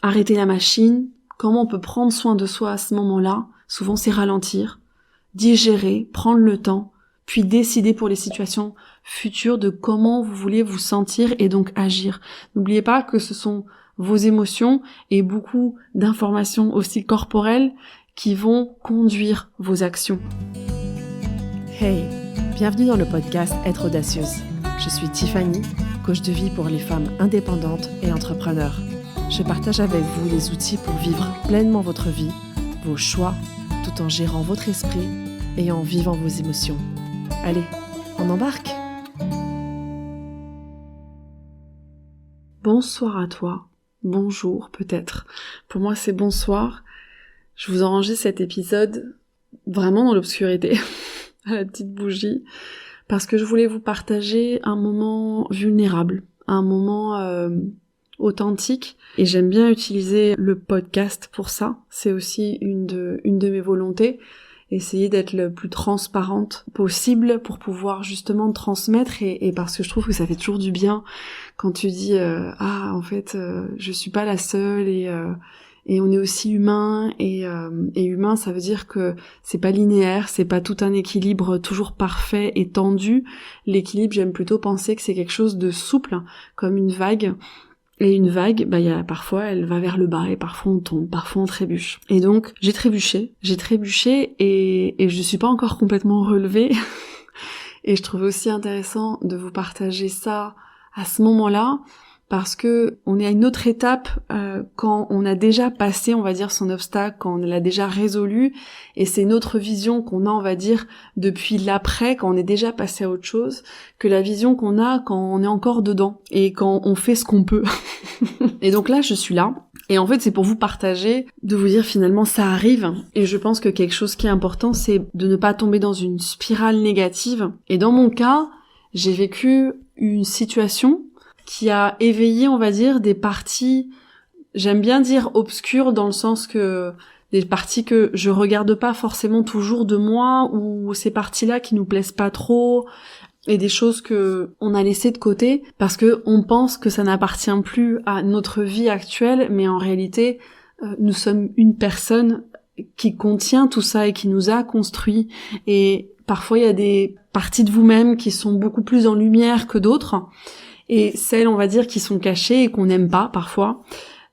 arrêter la machine, comment on peut prendre soin de soi à ce moment-là. Souvent, c'est ralentir, digérer, prendre le temps, puis décider pour les situations futures de comment vous voulez vous sentir et donc agir. N'oubliez pas que ce sont vos émotions et beaucoup d'informations aussi corporelles qui vont conduire vos actions. Hey, bienvenue dans le podcast Être audacieuse. Je suis Tiffany, coach de vie pour les femmes indépendantes et entrepreneurs. Je partage avec vous les outils pour vivre pleinement votre vie, vos choix, tout en gérant votre esprit et en vivant vos émotions. Allez, on embarque! Bonsoir à toi. Bonjour peut-être. Pour moi c'est bonsoir. Je vous enregistre cet épisode vraiment dans l'obscurité, à la petite bougie, parce que je voulais vous partager un moment vulnérable, un moment authentique, et j'aime bien utiliser le podcast pour ça. C'est aussi une de mes volontés, essayer d'être le plus transparente possible pour pouvoir justement transmettre, et parce que je trouve que ça fait toujours du bien quand tu dis en fait je suis pas la seule, et on est aussi humain, et humain ça veut dire que c'est pas linéaire, c'est pas tout un équilibre toujours parfait et tendu. L'équilibre, j'aime plutôt penser que c'est quelque chose de souple, comme une vague. Et une vague, parfois elle va vers le bas, et parfois on tombe, parfois on trébuche. Et donc j'ai trébuché et je suis pas encore complètement relevée. Et je trouvais aussi intéressant de vous partager ça à ce moment-là, parce que on est à une autre étape quand on a déjà passé, on va dire, son obstacle, quand on l'a déjà résolu, et c'est une autre vision qu'on a, on va dire, depuis l'après, quand on est déjà passé à autre chose, que la vision qu'on a quand on est encore dedans, et quand on fait ce qu'on peut. Et donc là, je suis là, et en fait, c'est pour vous partager, de vous dire finalement, ça arrive, et je pense que quelque chose qui est important, c'est de ne pas tomber dans une spirale négative. Et dans mon cas, j'ai vécu une situation qui a éveillé, on va dire, des parties, j'aime bien dire obscures, dans le sens que des parties que je regarde pas forcément toujours de moi, ou ces parties-là qui nous plaisent pas trop, et des choses que on a laissées de côté parce que on pense que ça n'appartient plus à notre vie actuelle, mais en réalité, nous sommes une personne qui contient tout ça et qui nous a construit. Et parfois, il y a des parties de vous-même qui sont beaucoup plus en lumière que d'autres. Et celles, on va dire, qui sont cachées et qu'on n'aime pas parfois,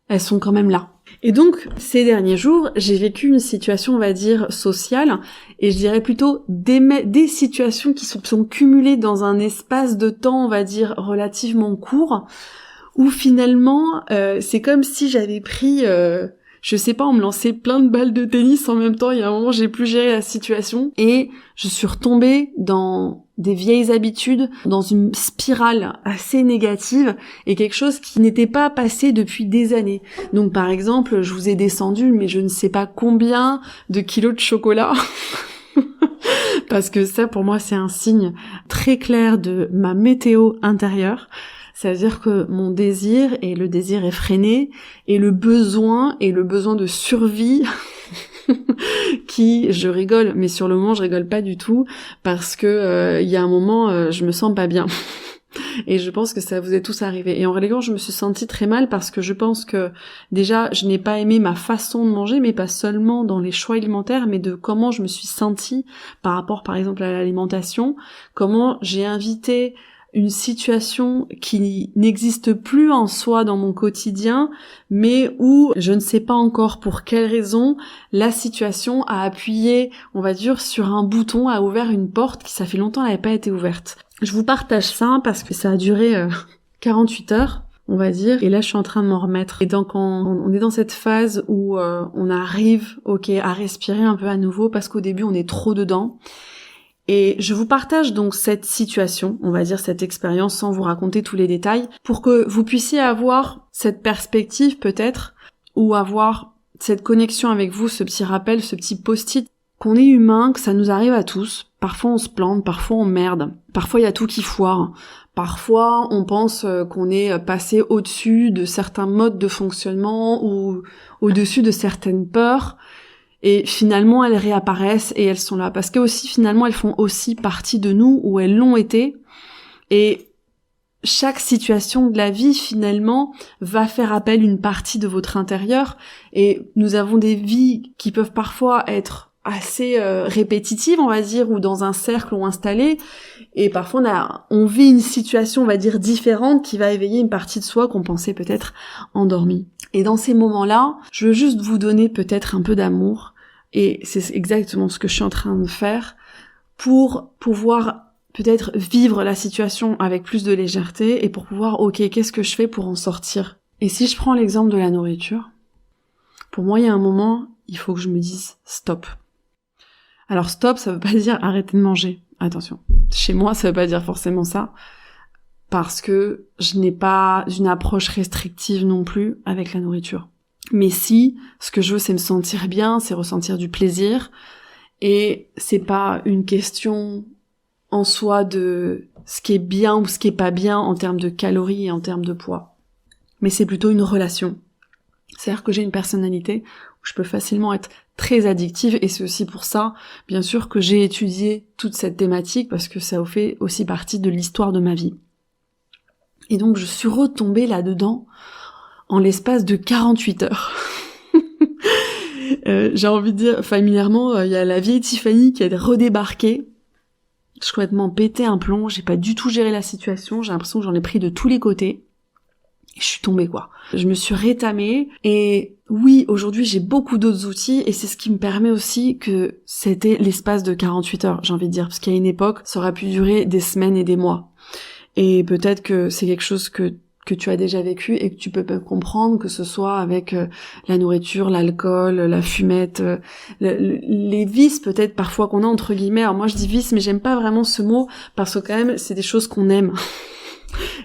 elles sont quand même là. Et donc, ces derniers jours, j'ai vécu une situation, on va dire, sociale, et je dirais plutôt des situations qui sont cumulées dans un espace de temps, on va dire, relativement court, où finalement, c'est comme si j'avais pris, je sais pas, on me lançait plein de balles de tennis en même temps. Il y a un moment, j'ai plus géré la situation, et je suis retombée dans des vieilles habitudes, dans une spirale assez négative, et quelque chose qui n'était pas passé depuis des années. Donc par exemple, je vous ai descendu, mais je ne sais pas combien de kilos de chocolat, parce que ça pour moi c'est un signe très clair de ma météo intérieure. C'est-à-dire que mon désir, et le désir effréné, et le besoin de survie, qui, je rigole, mais sur le moment je rigole pas du tout, parce que y a un moment, je me sens pas bien. Et je pense que ça vous est tous arrivé. Et en réalité, je me suis sentie très mal, parce que je pense que déjà, je n'ai pas aimé ma façon de manger, mais pas seulement dans les choix alimentaires, mais de comment je me suis sentie par rapport, par exemple, à l'alimentation, comment j'ai invité une situation qui n'existe plus en soi dans mon quotidien, mais où je ne sais pas encore pour quelle raison la situation a appuyé, on va dire, sur un bouton, a ouvert une porte qui ça fait longtemps n'avait pas été ouverte. Je vous partage ça parce que ça a duré 48 heures, on va dire, et là je suis en train de m'en remettre. Et donc on est dans cette phase où on arrive, à respirer un peu à nouveau, parce qu'au début on est trop dedans. Et je vous partage donc cette situation, on va dire cette expérience, sans vous raconter tous les détails, pour que vous puissiez avoir cette perspective peut-être, ou avoir cette connexion avec vous, ce petit rappel, ce petit post-it, qu'on est humain, que ça nous arrive à tous. Parfois on se plante, parfois on merde, parfois il y a tout qui foire, parfois on pense qu'on est passé au-dessus de certains modes de fonctionnement, ou au-dessus de certaines peurs. Et finalement, elles réapparaissent et elles sont là. Parce que aussi, finalement, elles font aussi partie de nous, ou elles l'ont été. Et chaque situation de la vie, finalement, va faire appel à une partie de votre intérieur. Et nous avons des vies qui peuvent parfois être assez répétitives, on va dire, ou dans un cercle ou installées. Et parfois, on vit une situation, on va dire, différente qui va éveiller une partie de soi qu'on pensait peut-être endormie. Et dans ces moments-là, je veux juste vous donner peut-être un peu d'amour. Et c'est exactement ce que je suis en train de faire pour pouvoir peut-être vivre la situation avec plus de légèreté et pour pouvoir, ok, qu'est-ce que je fais pour en sortir? Et si je prends l'exemple de la nourriture, pour moi, il y a un moment, il faut que je me dise stop. Alors stop, ça veut pas dire arrêter de manger. Attention. Chez moi, ça veut pas dire forcément ça. Parce que je n'ai pas une approche restrictive non plus avec la nourriture. Mais si, ce que je veux, c'est me sentir bien, c'est ressentir du plaisir. Et c'est pas une question en soi de ce qui est bien ou ce qui est pas bien en termes de calories et en termes de poids. Mais c'est plutôt une relation. C'est-à-dire que j'ai une personnalité où je peux facilement être très addictive et c'est aussi pour ça, bien sûr, que j'ai étudié toute cette thématique parce que ça fait aussi partie de l'histoire de ma vie. Et donc je suis retombée là-dedans en l'espace de 48 heures. J'ai envie de dire, familièrement, il y a la vieille Tiffany qui a redébarqué. Je suis complètement pété un plomb, j'ai pas du tout géré la situation, j'ai l'impression que j'en ai pris de tous les côtés. Et je suis tombée, quoi. Je me suis rétamée, et oui, aujourd'hui j'ai beaucoup d'autres outils, et c'est ce qui me permet aussi que c'était l'espace de 48 heures, j'ai envie de dire, parce qu'à une époque, ça aurait pu durer des semaines et des mois. Et peut-être que c'est quelque chose que tu as déjà vécu et que tu peux comprendre, que ce soit avec la nourriture, l'alcool, la fumette, les vices peut-être parfois qu'on a entre guillemets. Alors moi je dis vices, mais j'aime pas vraiment ce mot parce que quand même c'est des choses qu'on aime.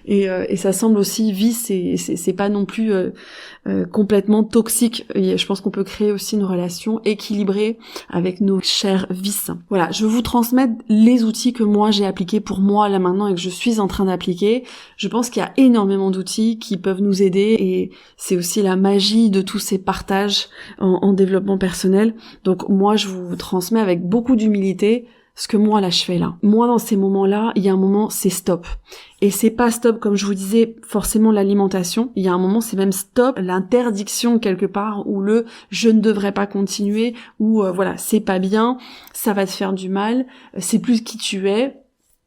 Et ça semble aussi vice, et c'est pas non plus complètement toxique. Et je pense qu'on peut créer aussi une relation équilibrée avec nos chers vices. Voilà, je veux vous transmettre les outils que moi j'ai appliqués pour moi là maintenant et que je suis en train d'appliquer. Je pense qu'il y a énormément d'outils qui peuvent nous aider et c'est aussi la magie de tous ces partages en développement personnel. Donc moi je vous transmets avec beaucoup d'humilité ce que moi là je fais là. Moi dans ces moments-là, il y a un moment c'est stop. Et c'est pas stop comme je vous disais forcément l'alimentation, il y a un moment c'est même stop l'interdiction quelque part ou le je ne devrais pas continuer ou voilà, c'est pas bien, ça va te faire du mal, c'est plus qui tu es.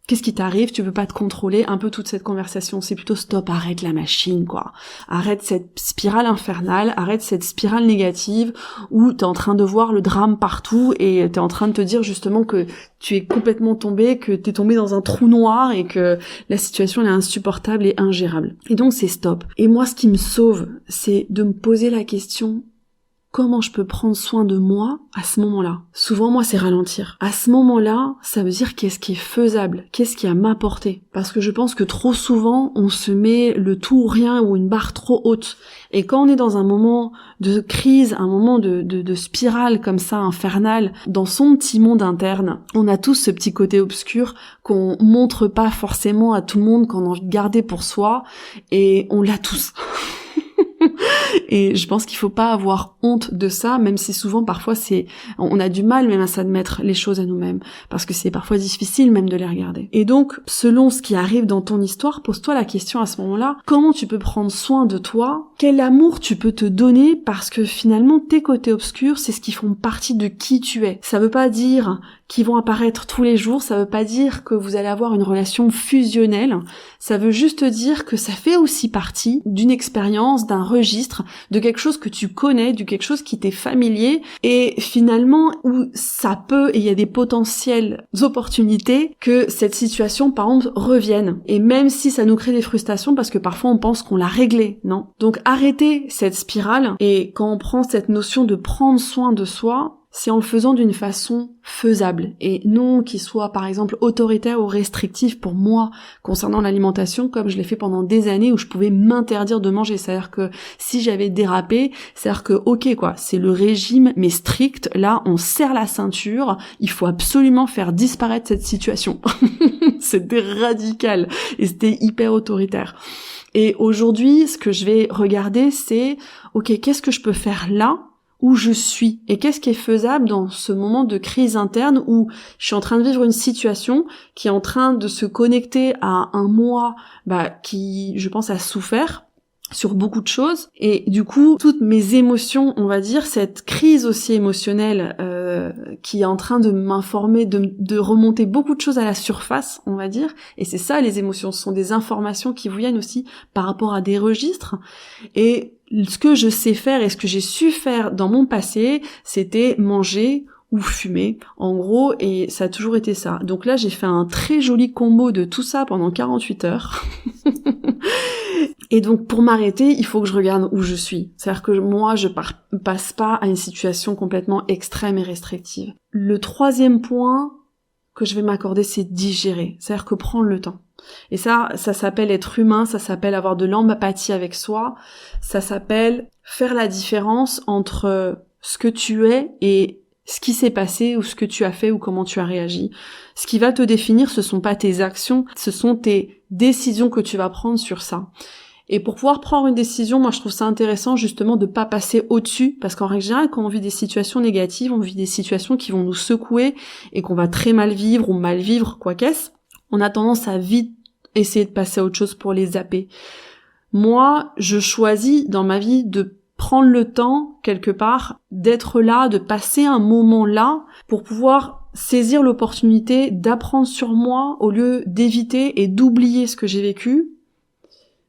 Qu'est-ce qui t'arrive? Tu peux pas te contrôler. Un peu toute cette conversation, c'est plutôt stop, arrête la machine, quoi. Arrête cette spirale infernale, arrête cette spirale négative où t'es en train de voir le drame partout et t'es en train de te dire justement que tu es complètement tombé, que t'es tombé dans un trou noir et que la situation elle est insupportable et ingérable. Et donc c'est stop. Et moi, ce qui me sauve, c'est de me poser la question: comment je peux prendre soin de moi à ce moment-là? Souvent, moi, c'est ralentir. À ce moment-là, ça veut dire qu'est-ce qui est faisable, qu'est-ce qui est à ma portée. Parce que je pense que trop souvent, on se met le tout ou rien ou une barre trop haute. Et quand on est dans un moment de crise, un moment de spirale comme ça, infernale, dans son petit monde interne, on a tous ce petit côté obscur qu'on montre pas forcément à tout le monde, qu'on a envie de garder pour soi, et on l'a tous. Et je pense qu'il faut pas avoir honte de ça, même si souvent parfois on a du mal même à s'admettre les choses à nous-mêmes, parce que c'est parfois difficile même de les regarder. Et donc, selon ce qui arrive dans ton histoire, pose-toi la question à ce moment-là: comment tu peux prendre soin de toi? Quel amour tu peux te donner? Parce que finalement, tes côtés obscurs, c'est ce qui font partie de qui tu es. Ça veut pas dire qu'ils vont apparaître tous les jours, ça veut pas dire que vous allez avoir une relation fusionnelle, ça veut juste dire que ça fait aussi partie d'une expérience, d'un registre, de quelque chose que tu connais, de quelque chose qui t'est familier, et finalement où ça peut, et il y a des potentielles opportunités que cette situation par exemple revienne, et même si ça nous crée des frustrations parce que parfois on pense qu'on l'a réglé, non? Donc arrêtez cette spirale, et quand on prend cette notion de prendre soin de soi, c'est en le faisant d'une façon faisable et non qui soit par exemple autoritaire ou restrictif pour moi concernant l'alimentation, comme je l'ai fait pendant des années où je pouvais m'interdire de manger. C'est-à-dire que si j'avais dérapé, c'est-à-dire que ok quoi, c'est le régime mais strict, là on serre la ceinture, il faut absolument faire disparaître cette situation. C'était radical et c'était hyper autoritaire. Et aujourd'hui, ce que je vais regarder, c'est ok, qu'est-ce que je peux faire là où je suis et qu'est-ce qui est faisable dans ce moment de crise interne où je suis en train de vivre une situation qui est en train de se connecter à un moi qui, je pense, a souffert sur beaucoup de choses, et du coup toutes mes émotions, on va dire, cette crise aussi émotionnelle qui est en train de m'informer, de remonter beaucoup de choses à la surface, on va dire, et c'est ça les émotions, ce sont des informations qui vous viennent aussi par rapport à des registres, et ce que je sais faire et ce que j'ai su faire dans mon passé, c'était manger ou fumer, en gros, et ça a toujours été ça. Donc là, j'ai fait un très joli combo de tout ça pendant 48 heures. Et donc, pour m'arrêter, il faut que je regarde où je suis. C'est-à-dire que moi, je passe pas à une situation complètement extrême et restrictive. Le troisième point que je vais m'accorder, c'est digérer. C'est-à-dire que prendre le temps. Et ça s'appelle être humain, ça s'appelle avoir de l'empathie avec soi, ça s'appelle faire la différence entre ce que tu es et ce qui s'est passé ou ce que tu as fait ou comment tu as réagi. Ce qui va te définir, ce sont pas tes actions, ce sont tes décisions que tu vas prendre sur ça. Et pour pouvoir prendre une décision, moi je trouve ça intéressant justement de pas passer au-dessus, parce qu'en règle générale, quand on vit des situations négatives, on vit des situations qui vont nous secouer et qu'on va très mal vivre ou mal vivre, quoi qu'est-ce, on a tendance à vite essayer de passer à autre chose pour les zapper. Moi, je choisis dans ma vie de prendre le temps, quelque part, d'être là, de passer un moment là, pour pouvoir saisir l'opportunité d'apprendre sur moi au lieu d'éviter et d'oublier ce que j'ai vécu.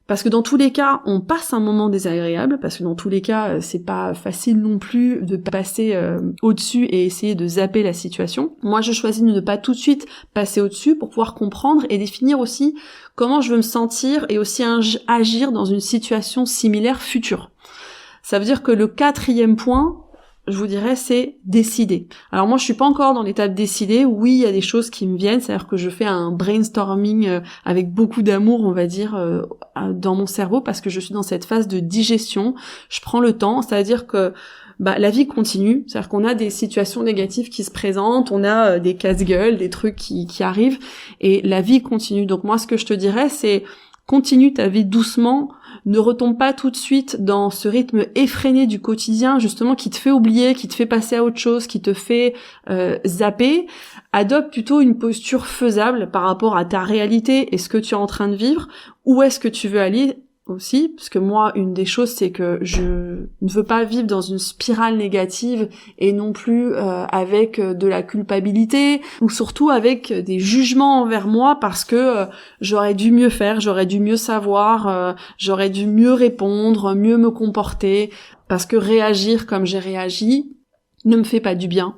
Parce que dans tous les cas, on passe un moment désagréable, parce que dans tous les cas, c'est pas facile non plus de passer au-dessus et essayer de zapper la situation. Moi, je choisis de ne pas tout de suite passer au-dessus pour pouvoir comprendre et définir aussi comment je veux me sentir et aussi agir dans une situation similaire future. Ça veut dire que le quatrième point, je vous dirais, c'est décider. Alors moi, je suis pas encore dans l'étape décider. Oui, il y a des choses qui me viennent, c'est-à-dire que je fais un brainstorming avec beaucoup d'amour, on va dire, dans mon cerveau, parce que je suis dans cette phase de digestion. Je prends le temps, c'est-à-dire que la vie continue, c'est-à-dire qu'on a des situations négatives qui se présentent, on a des casse-gueules, des trucs qui arrivent, et la vie continue. Donc moi, ce que je te dirais, c'est continue ta vie doucement, ne retombe pas tout de suite dans ce rythme effréné du quotidien, justement, qui te fait oublier, qui te fait passer à autre chose, qui te fait zapper. Adopte plutôt une posture faisable par rapport à ta réalité et ce que tu es en train de vivre. Où est-ce que tu veux aller aussi, parce que moi, une des choses, c'est que je ne veux pas vivre dans une spirale négative et non plus avec de la culpabilité ou surtout avec des jugements envers moi parce que j'aurais dû mieux faire, j'aurais dû mieux savoir, j'aurais dû mieux répondre, mieux me comporter, parce que réagir comme j'ai réagi ne me fait pas du bien.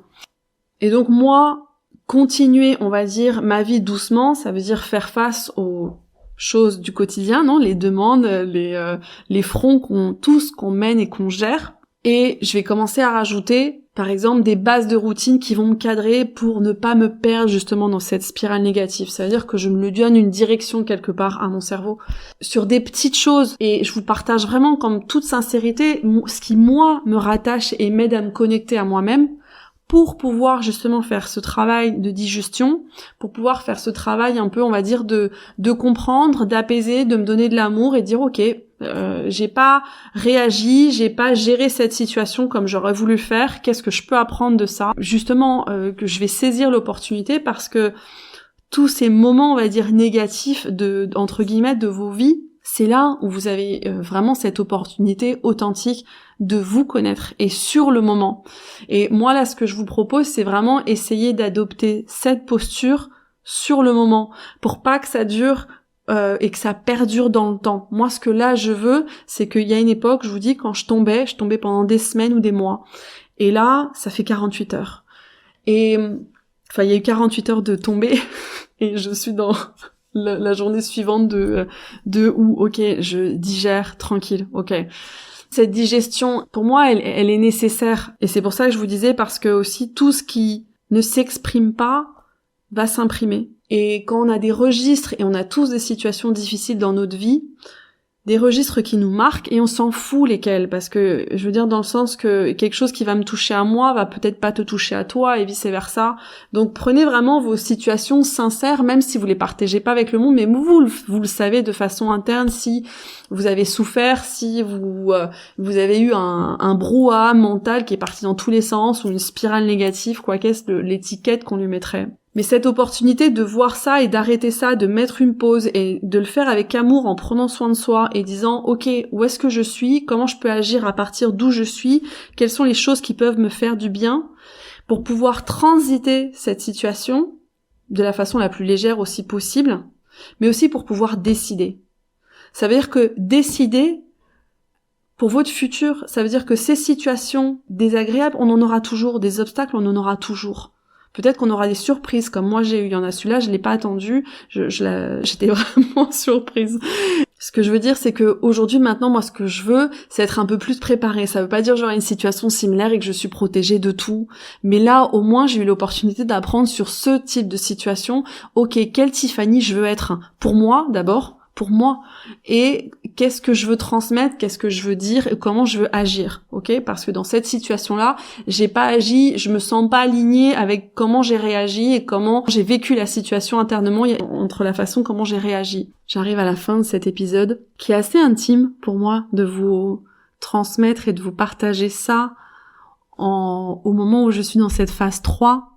Et donc moi, continuer, on va dire, ma vie doucement, ça veut dire faire face aux choses du quotidien, non, les demandes, les fronts qu'on mène et qu'on gère. Et je vais commencer à rajouter, par exemple, des bases de routine qui vont me cadrer pour ne pas me perdre justement dans cette spirale négative. Ça veut dire que je me donne une direction quelque part à mon cerveau sur des petites choses. Et je vous partage vraiment, comme toute sincérité, ce qui moi me rattache et m'aide à me connecter à moi-même, pour pouvoir justement faire ce travail de digestion, pour pouvoir faire ce travail un peu, on va dire, de comprendre, d'apaiser, de me donner de l'amour et dire ok, j'ai pas réagi, j'ai pas géré cette situation comme j'aurais voulu le faire, qu'est-ce que je peux apprendre de ça? Justement, que je vais saisir l'opportunité parce que tous ces moments, on va dire, négatifs entre guillemets, de vos vies, c'est là où vous avez vraiment cette opportunité authentique de vous connaître et sur le moment. Et moi là, ce que je vous propose, c'est vraiment essayer d'adopter cette posture sur le moment pour pas que ça dure et que ça perdure dans le temps. Moi, ce que là je veux, c'est qu'il y a une époque, je vous dis, quand je tombais pendant des semaines ou des mois. Et là, ça fait 48 heures. Et enfin, il y a eu 48 heures de tomber et je suis dans la journée suivante de où, ok, je digère tranquille, ok. Cette digestion, pour moi, elle est nécessaire. Et c'est pour ça que je vous disais, parce que aussi tout ce qui ne s'exprime pas va s'imprimer. Et quand on a des registres et on a tous des situations difficiles dans notre vie, des registres qui nous marquent et on s'en fout lesquels, parce que je veux dire dans le sens que quelque chose qui va me toucher à moi va peut-être pas te toucher à toi et vice versa. Donc prenez vraiment vos situations sincères, même si vous les partagez pas avec le monde, mais vous le savez de façon interne, si vous avez souffert, si vous avez eu un brouhaha mental qui est parti dans tous les sens ou une spirale négative, quoi qu'est-ce l'étiquette qu'on lui mettrait. Mais cette opportunité de voir ça et d'arrêter ça, de mettre une pause et de le faire avec amour en prenant soin de soi et disant ok, où est-ce que je suis, comment je peux agir à partir d'où je suis, quelles sont les choses qui peuvent me faire du bien pour pouvoir transiter cette situation de la façon la plus légère aussi possible, mais aussi pour pouvoir décider. Ça veut dire que décider pour votre futur, ça veut dire que ces situations désagréables, on en aura toujours, des obstacles, on en aura toujours. Peut-être qu'on aura des surprises, comme moi j'ai eu. Il y en a celui-là, je l'ai pas attendu. J'étais vraiment surprise. Ce que je veux dire, c'est que aujourd'hui, maintenant, moi, ce que je veux, c'est être un peu plus préparée. Ça veut pas dire que j'aurai une situation similaire et que je suis protégée de tout. Mais là, au moins, j'ai eu l'opportunité d'apprendre sur ce type de situation. Ok, quelle Tiffany je veux être? Pour moi, d'abord. Pour moi, et qu'est-ce que je veux transmettre, qu'est-ce que je veux dire et comment je veux agir, ok? Parce que dans cette situation-là, j'ai pas agi, je me sens pas alignée avec comment j'ai réagi et comment j'ai vécu la situation internement entre la façon comment j'ai réagi. J'arrive à la fin de cet épisode qui est assez intime pour moi de vous transmettre et de vous partager ça au moment où je suis dans cette phase 3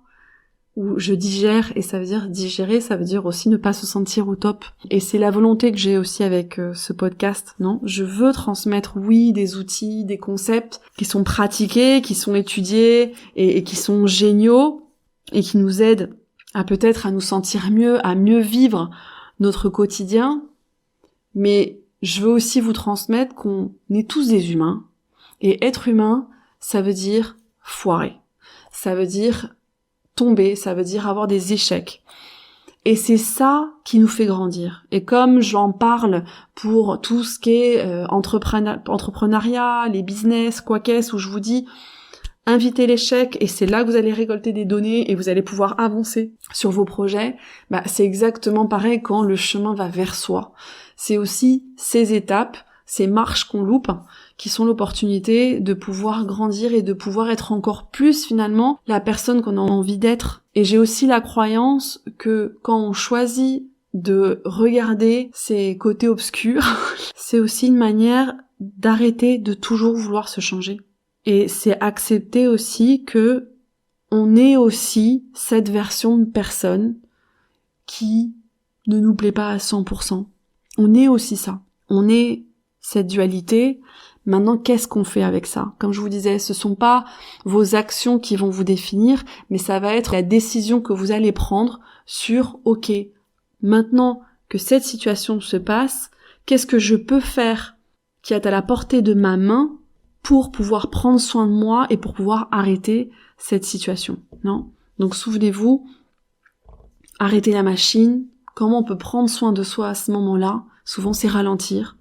où je digère, et ça veut dire digérer, ça veut dire aussi ne pas se sentir au top. Et c'est la volonté que j'ai aussi avec ce podcast, non? Je veux transmettre, oui, des outils, des concepts qui sont pratiqués, qui sont étudiés, et qui sont géniaux, et qui nous aident à peut-être à nous sentir mieux, à mieux vivre notre quotidien. Mais je veux aussi vous transmettre qu'on est tous des humains, et être humain, ça veut dire foirer. Ça veut dire tomber, ça veut dire avoir des échecs. Et c'est ça qui nous fait grandir. Et comme j'en parle pour tout ce qui est entrepreneuriat, les business, quoi qu'est-ce, où je vous dis, invitez l'échec et c'est là que vous allez récolter des données et vous allez pouvoir avancer sur vos projets, bah, c'est exactement pareil quand le chemin va vers soi. C'est aussi ces étapes, ces marches qu'on loupe, qui sont l'opportunité de pouvoir grandir et de pouvoir être encore plus finalement la personne qu'on a envie d'être. Et j'ai aussi la croyance que quand on choisit de regarder ces côtés obscurs, c'est aussi une manière d'arrêter de toujours vouloir se changer. Et c'est accepter aussi que on est aussi cette version de personne qui ne nous plaît pas à 100%. On est aussi ça. On est cette dualité. Maintenant, qu'est-ce qu'on fait avec ça? Comme je vous disais, ce sont pas vos actions qui vont vous définir, mais ça va être la décision que vous allez prendre sur, ok, maintenant que cette situation se passe, qu'est-ce que je peux faire qui est à la portée de ma main pour pouvoir prendre soin de moi et pour pouvoir arrêter cette situation, non? Donc souvenez-vous, arrêter la machine, comment on peut prendre soin de soi à ce moment-là? Souvent c'est ralentir,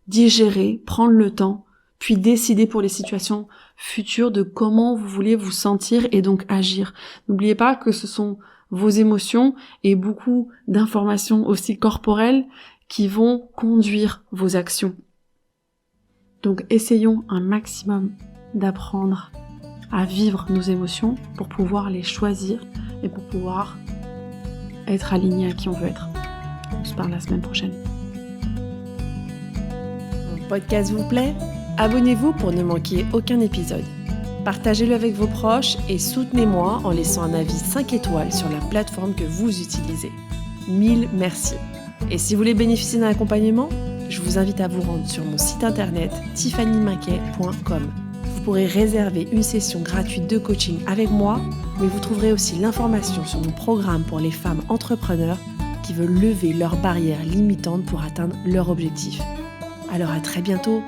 digérer, prendre le temps, puis décider pour les situations futures de comment vous voulez vous sentir et donc agir. N'oubliez pas que ce sont vos émotions et beaucoup d'informations aussi corporelles qui vont conduire vos actions. Donc essayons un maximum d'apprendre à vivre nos émotions pour pouvoir les choisir et pour pouvoir être alignés à qui on veut être. On se parle la semaine prochaine. Mon podcast vous plaît ? Abonnez-vous pour ne manquer aucun épisode. Partagez-le avec vos proches et soutenez-moi en laissant un avis 5 étoiles sur la plateforme que vous utilisez. 1000 merci. Et si vous voulez bénéficier d'un accompagnement, je vous invite à vous rendre sur mon site internet tiffanymaquet.com. Vous pourrez réserver une session gratuite de coaching avec moi, mais vous trouverez aussi l'information sur mon programme pour les femmes entrepreneurs qui veulent lever leurs barrières limitantes pour atteindre leur objectif. Alors à très bientôt!